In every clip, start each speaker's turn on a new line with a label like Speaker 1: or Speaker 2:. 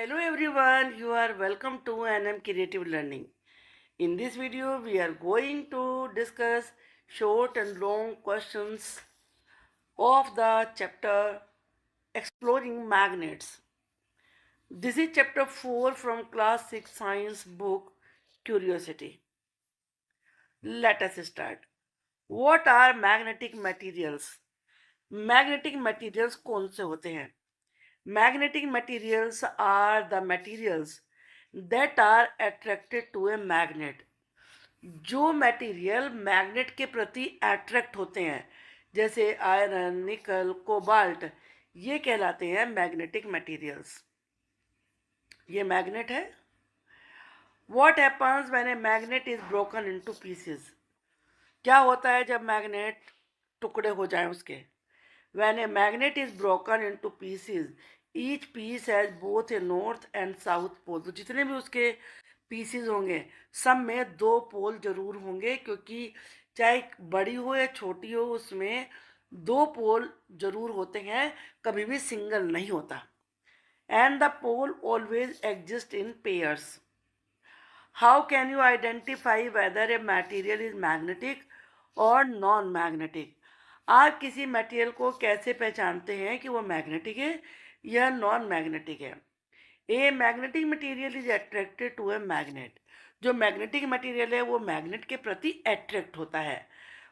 Speaker 1: Hello everyone, you are welcome to NM Creative Learning. In this video, we are going to discuss short and long questions of the chapter Exploring Magnets. This is chapter 4 from class 6 science book Curiosity. Let us start. What are magnetic materials? Magnetic materials कौन से होते हैं? Magnetic materials are the materials that are attracted to a magnet. जो material magnet के प्रति attract होते हैं जैसे आयरन, निकल, कोबाल्ट, ये कहलाते हैं मैग्नेटिक मटेरियल्स. ये मैग्नेट है. What happens when a magnet is broken into pieces? क्या होता है जब मैग्नेट टुकड़े हो जाएं उसके? When a magnet is broken into pieces, each piece has both a north and south pole. तो जितने भी उसके पीसीज होंगे सब में दो पोल जरूर होंगे, क्योंकि चाहे बड़ी हो या छोटी हो उसमें दो पोल जरूर होते हैं, कभी भी सिंगल नहीं होता. And the pole always exist in pairs. How can you identify whether a material is magnetic और नॉन मैग्नेटिक? आप किसी मटेरियल को कैसे पहचानते हैं कि वो मैग्नेटिक है या नॉन मैग्नेटिक है? A magnetic material is attracted to a magnet. जो मैग्नेटिक मटेरियल है वो मैग्नेट के प्रति अट्रैक्ट होता है,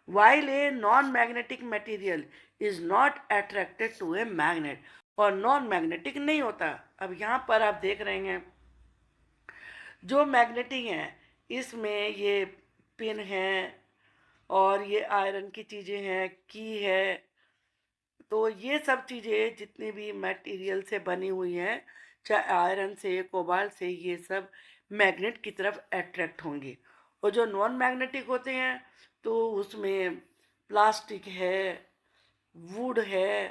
Speaker 1: while a non magnetic material is not attracted to a magnet, और नॉन मैग्नेटिक नहीं होता. अब यहाँ पर आप देख रहे हैं जो मैग्नेटिक है इसमें ये पिन है और ये आयरन की चीज़ें हैं, की है. तो ये सब चीज़ें जितनी भी मटेरियल से बनी हुई हैं, चाहे आयरन से, कोबाल्ट से, ये सब मैग्नेट की तरफ अट्रैक्ट होंगी. और जो नॉन मैग्नेटिक होते हैं तो उसमें प्लास्टिक है, वुड है,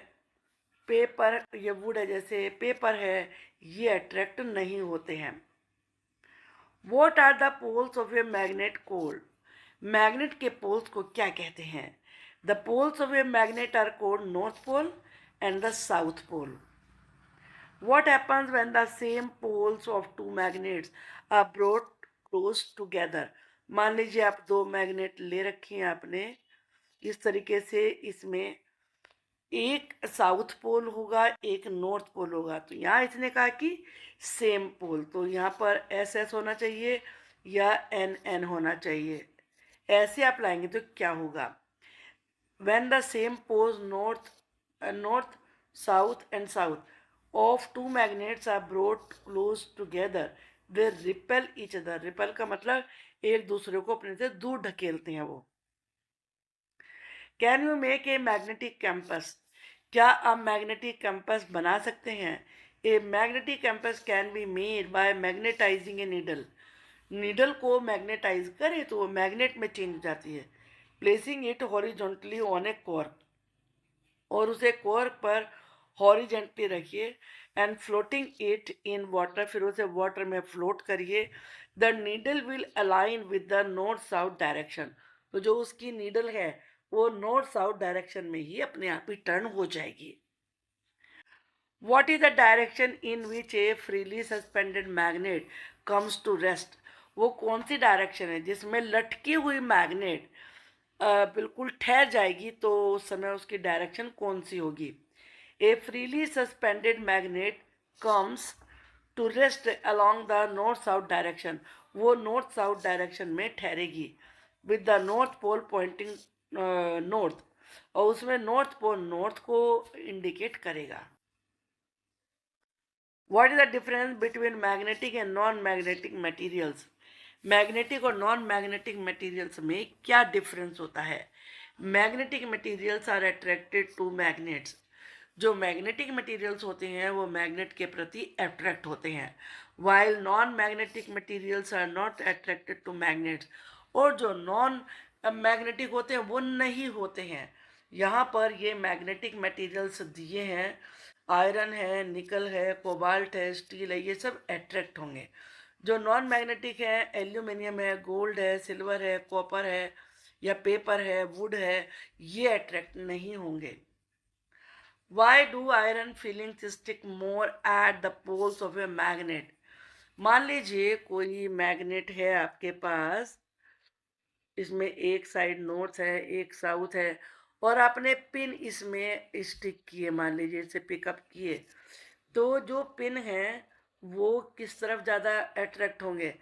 Speaker 1: पेपर, ये वुड है जैसे पेपर है, ये अट्रैक्ट नहीं होते हैं. What are the poles of a magnet called? Magnet के पोल्स को क्या कहते हैं? The poles of a magnet are called north pole and the south pole. What happens when the same poles of two magnets are brought close together? मान लीजिए आप दो magnet ले रखे हैं आपने इस तरीके से, इसमें एक साउथ पोल होगा, एक नॉर्थ पोल होगा. तो यहाँ इसने कहा कि सेम पोल, तो यहाँ पर एस एस होना चाहिए या एन एन होना चाहिए. ऐसे आप लाएंगे तो क्या होगा? When the same poles north south and south of two magnets are brought close together, they repel each other. repel का मतलब एक दूसरे को अपने से दूर ढकेलते हैं वो. Can you make a magnetic compass? क्या आप मैग्नेटिक कैंपस बना सकते हैं? A magnetic compass can be made by magnetising a needle. Needle को मैग्नेटाइज करें तो वो मैग्नेट में चेंज हो जाती है. Placing it horizontally on a cork, और उसे कॉर्क पर हॉरिजेंटली रखिए. And floating it in water, फिर उसे वाटर में फ्लोट करिए. The needle will align with the north south direction. तो जो उसकी नीडल है वो नॉर्थ साउथ डायरेक्शन में ही अपने आप ही टर्न हो जाएगी. What is the direction in which a freely suspended magnet comes to rest? वो कौन सी डायरेक्शन है जिसमें लटकी हुई मैग्नेट बिल्कुल ठहर जाएगी? तो उस समय उसकी डायरेक्शन कौन सी होगी? A freely suspended magnet comes to rest along the north-south direction. वो north-south direction में ठहरेगी with the north pole pointing north, और उसमें north pole north को indicate करेगा. What is the difference between magnetic and non-magnetic materials? Magnetic और non magnetic materials में क्या डिफरेंस होता है? Magnetic materials are attracted to magnets. जो मैग्नेटिक मटेरियल्स होते हैं वो मैग्नेट के प्रति अट्रैक्ट होते हैं, while non magnetic materials are not attracted to magnets. और जो नॉन मैग्नेटिक होते हैं वो नहीं होते हैं. यहाँ पर ये मैग्नेटिक मटेरियल्स दिए हैं, आयरन है, निकल है, कोबाल्ट है, स्टील है, ये सब अट्रैक्ट होंगे. जो नॉन मैग्नेटिक है, एल्यूमिनियम है, गोल्ड है, सिल्वर है, कॉपर है या पेपर है, वुड है, ये अट्रैक्ट नहीं होंगे. Why do iron filings stick more at the poles of a magnet? मान लीजिए कोई मैग्नेट है आपके पास, इसमें एक साइड नॉर्थ है एक साउथ है, और आपने पिन इसमें स्टिक किए, मान लीजिए इसे पिकअप किए, तो जो पिन है वो किस तरफ ज़्यादा अट्रैक्ट होंगे?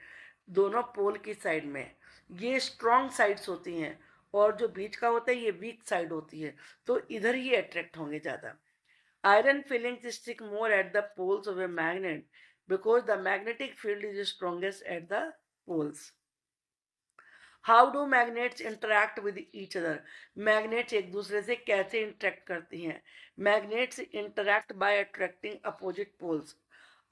Speaker 1: दोनों पोल की साइड में। ये स्ट्रॉन्ग साइड्स होती हैं और जो बीच का होता है ये वीक साइड होती है, तो इधर ही अट्रैक्ट होंगे ज़्यादा। Iron filings stick more at the poles of a magnet because the magnetic field is strongest at the poles. How do magnets interact with each other? Magnets एक दूसरे से कैसे इंटरेक्ट करती हैं? Magnets interact by attracting opposite poles.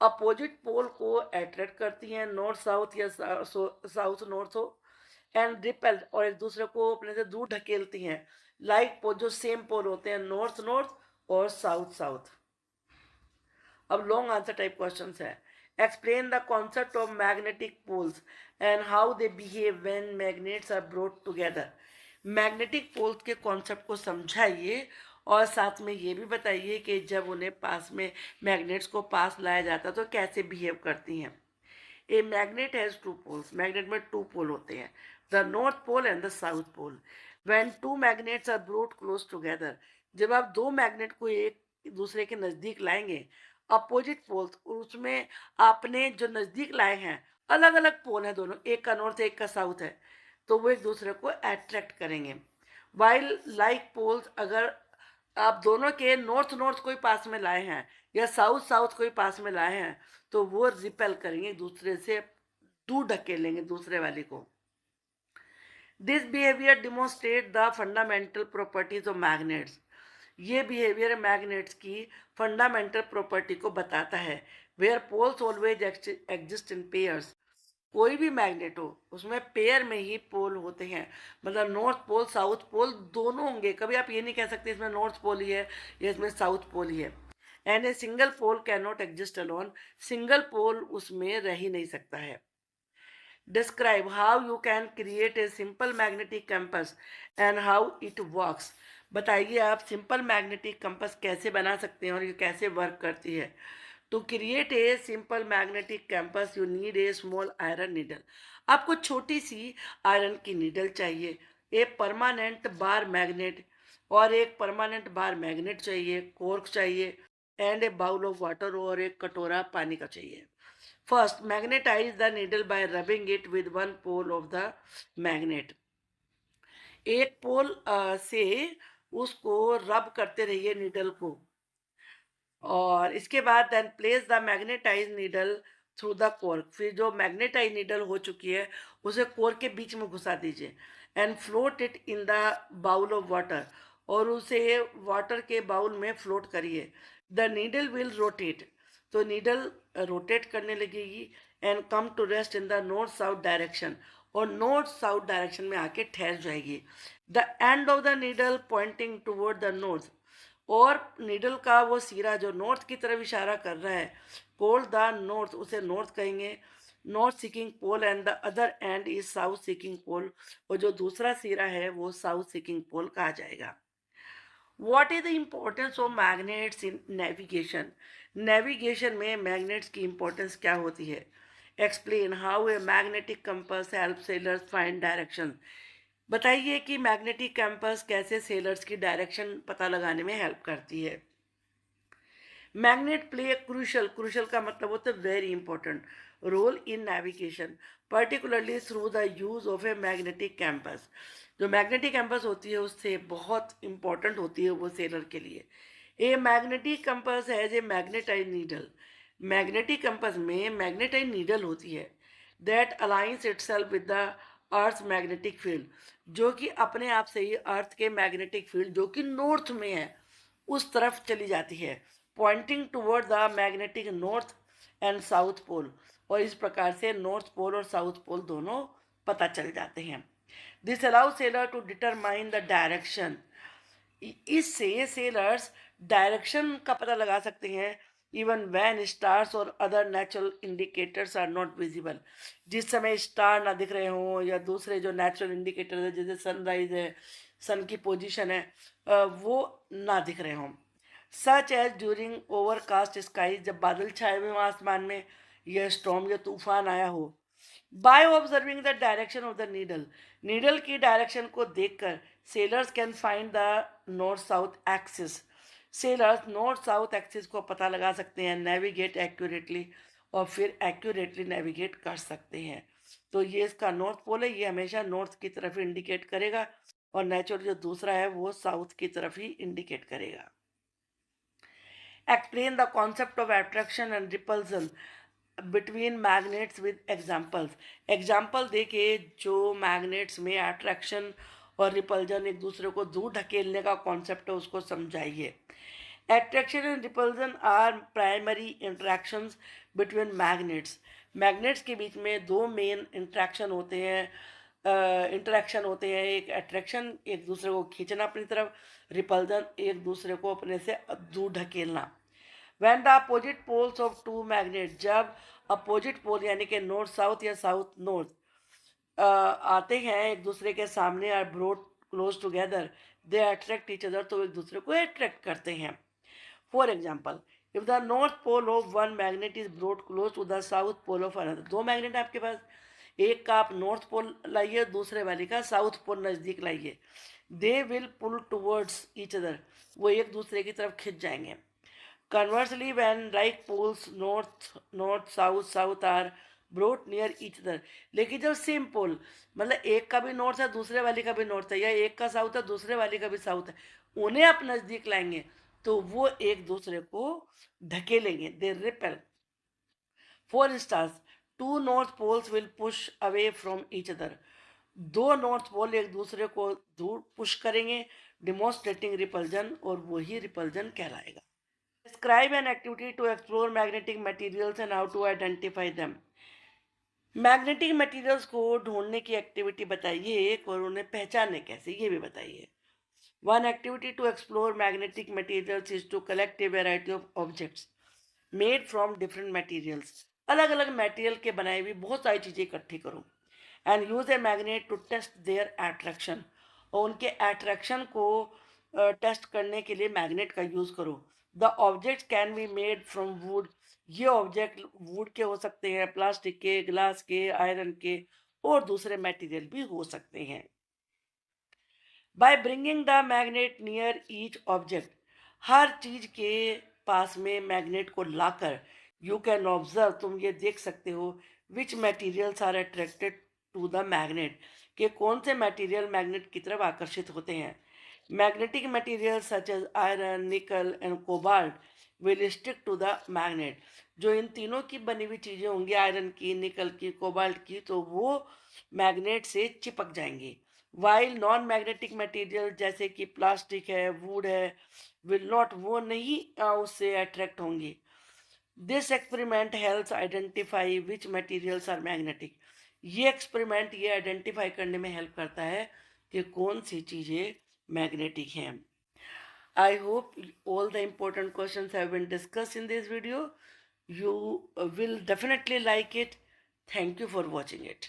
Speaker 1: Opposite pole को attract करती हैं, north south या साउथ नॉर्थ हो, एंड रिपेल, और एक दूसरे को अपने से दूर ढकेलती हैं, लाइक जो सेम पोल होते हैं, नॉर्थ नॉर्थ और साउथ साउथ। अब लॉन्ग आंसर टाइप क्वेश्चन है। Explain the concept of magnetic poles and how they behave when magnets are brought together. Magnetic poles के कॉन्सेप्ट को समझाइए और साथ में ये भी बताइए कि जब उन्हें पास में, मैग्नेट्स को पास लाया जाता तो कैसे बिहेव करती हैं। A magnet has two poles. Magnet में टू पोल होते हैं, the north pole and the south pole. When two magnets are brought close together, जब आप दो मैग्नेट को एक दूसरे के नजदीक लाएंगे, अपोजिट पोल्स, उसमें आपने जो नजदीक लाए हैं अलग अलग पोल हैं दोनों, एक का नॉर्थ एक का साउथ है, तो वो एक दूसरे को अट्रैक्ट करेंगे। वाइल लाइक पोल्स, अगर आप दोनों के नॉर्थ नॉर्थ कोई पास में लाए हैं या साउथ साउथ कोई पास में लाए हैं, तो वो रिपेल करेंगे, दूसरे से दूर ढकेलेंगे दूसरे वाले को। This behaviour demonstrate the fundamental properties of magnets. ये बिहेवियर मैग्नेट्स की फंडामेंटल प्रॉपर्टी को बताता है। Where poles always exist in pairs. कोई भी मैग्नेट हो उसमें पेयर में ही पोल होते हैं, मतलब नॉर्थ पोल साउथ पोल दोनों होंगे, कभी आप ये नहीं कह सकते इसमें नॉर्थ पोल ही है या इसमें साउथ पोल ही है। And a single pole can not exist alone. Single pole उसमें रह ही नहीं सकता है। Describe how you can create a simple magnetic compass and how it works. बताइए आप सिंपल मैग्नेटिक कंपास कैसे बना सकते हैं और ये कैसे वर्क करती है। To create a simple magnetic compass you need a small iron needle. आपको छोटी सी आयरन की नीडल चाहिए, ए परमानेंट बार मैग्नेट, और एक परमानेंट बार मैग्नेट चाहिए, कोर्क चाहिए, and a bowl of water, और एक कटोरा पानी का चाहिए। First, magnetize the needle by rubbing it with one pole of the magnet. एक पोल से उसको रब करते रहिए नीडल को, और इसके बाद then place the magnetise needle through the cork. फिर जो मैग्नेटाइज नीडल हो चुकी है उसे कोर्क के बीच में घुसा दीजिए, and float it in the bowl of water, और उसे वाटर के बाउल में फ्लोट करिए। द नीडल विल रोटेट, तो नीडल रोटेट करने लगेगी, and come to rest in the north south direction, और नॉर्थ साउथ डायरेक्शन में आके ठहर जाएगी। The end of the needle pointing toward the north, और नीडल का वो सिरा जो नॉर्थ की तरफ इशारा कर रहा है, कोल्ड द नॉर्थ, उसे नॉर्थ कहेंगे, north seeking pole, and the other end is south seeking pole, और जो दूसरा सिरा है वो साउथ सीकिंग पोल कहा जाएगा। What is the importance of magnets in navigation? Navigation में मैग्नेट्स की इम्पोर्टेंस क्या होती है? Explain how a magnetic compass help sellers find direction. बताइए कि मैग्नेटिक कंपास कैसे सेलर्स की डायरेक्शन पता लगाने में हेल्प करती है। मैग्नेट प्ले क्रूशल, क्रूशल का मतलब होता है very important, role in navigation, particularly through the use of a magnetic compass. जो मैग्नेटिक कैंपस होती है उससे बहुत इंपॉर्टेंट होती है वो सेलर के लिए। A magnetic compass has a magnetise needle. Magnetic compass में मैग्नेटाइज नीडल होती है, that aligns itself with the earth magnetic field, जो कि अपने आप से ही अर्थ के मैग्नेटिक फील्ड जो कि नॉर्थ में है उस तरफ चली जाती है, pointing toward the magnetic north and south pole, और इस प्रकार से नॉर्थ पोल और साउथ पोल दोनों पता चल जाते हैं। This allow sailor to determine the direction. इससे सेलर्स डायरेक्शन का पता लगा सकते हैं, इवन वैन स्टार्स और other natural indicators are not visible. जिस समय स्टार ना दिख रहे हों या दूसरे जो नेचुरल इंडिकेटर है जैसे सनराइज है, सन की पोजीशन है, वो ना दिख रहे हों। Such as during overcast sky, जब बादल छाए हुए हों आसमान में, यह स्टॉर्म या तूफान आया हो। By observing the direction of the needle, needle की डायरेक्शन को देखकर sellers can find the north south axis, sellers north south axis को पता लगा सकते हैं, नेविगेट एक्यूरेटली, और फिर एक्यूरेटली नेविगेट कर सकते हैं। तो ये इसका नॉर्थ पोल है, ये हमेशा नॉर्थ की तरफ इंडिकेट करेगा, और नेचुरल जो दूसरा है वो साउथ की तरफ ही इंडिकेट करेगा। Explain the concept of attraction and repulsion between magnets with examples, example दे के जो मैग्नेट्स में अट्रैक्शन और रिपल्जन, एक दूसरे को दूर ढकेलने का कॉन्सेप्ट है, उसको समझाइए। Attraction and repulsion are primary interactions between magnets, magnets के बीच में दो मेन इंट्रैक्शन होते हैं, इंटरेक्शन होते हैं। एक अट्रैक्शन, एक दूसरे को खींचना अपनी तरफ, रिपल्जन एक दूसरे को अपने से दूर ढकेलना। When the opposite poles of two magnet, जब अपोजिट पोल यानी कि नॉर्थ साउथ या साउथ नॉर्थ आते हैं एक दूसरे के सामने, are brought close together, they attract each other, तो एक दूसरे को अट्रैक्ट करते हैं। For example, if the north pole of one magnet is brought close to the south pole of another, दो मैग्नेट आपके पास, एक का आप नॉर्थ पोल लाइए, दूसरे वाले का साउथ पोल नज़दीक लाइए, they will pull towards each other, वो एक दूसरे की तरफ खिंच जाएंगे। Conversely, when like poles north south are brought near each other, लेकिन जब सेम पोल, मतलब एक का भी नॉर्थ है दूसरे वाले का भी नॉर्थ है, या एक का साउथ है दूसरे वाले का भी साउथ है, उन्हें आप नज़दीक लाएंगे तो वो एक दूसरे को ढकेलेंगे, they repel. For instance, two north poles will push away from each other, दो नॉर्थ पोल एक दूसरे को दूर पुश करेंगे, डिमोन्स्ट्रेटिंग रिपल्जन, और वही रिपल्जन कहलाएगा। Describe an activity to explore magnetic materials and how to identify them. Magnetic materials को ढूंढने की एक्टिविटी बताइए एक, और उन्हें पहचाने कैसे ये भी बताइए। One activity to explore magnetic materials is to collect a variety of objects made from different materials, अलग अलग मटेरियल के बनाए हुई बहुत सारी चीज़ें इकट्ठी करो, and use a magnet to test their attraction, और उनके अट्रैक्शन को टेस्ट करने के लिए मैग्नेट का यूज़ करो। The objects can be made from would, ये ऑब्जेक्ट वुड के हो सकते हैं, प्लास्टिक के, ग्लास के, आयरन के, और दूसरे मटेरियल भी हो सकते हैं। By bringing the magnet near each object, हर चीज के पास में मैग्नेट को लाकर, यू कैन ऑब्जर्व, तुम ये देख सकते हो, which materials are attracted to the magnet, के कौन से मटेरियल मैग्नेट की तरफ आकर्षित होते हैं। Magnetic material such as iron, nickel and cobalt will stick to the magnet, जो इन तीनों की बनी हुई चीज़ें होंगी, आयरन की, निकल की, कोबाल्ट की, तो वो मैग्नेट से चिपक जाएंगी। वाइल नॉन मैग्नेटिक मटेरियल जैसे कि प्लास्टिक है, वुड है, विल नॉट, वो नहीं उससे अट्रैक्ट होंगी। This experiment helps identify which materials are magnetic, ये एक्सपेरिमेंट ये आइडेंटिफाई करने में हेल्प करता है कि कौन सी चीज़ें मैग्नेटिक हैं। I hope all the important questions have been discussed in this video. You will definitely like it. Thank you for watching it.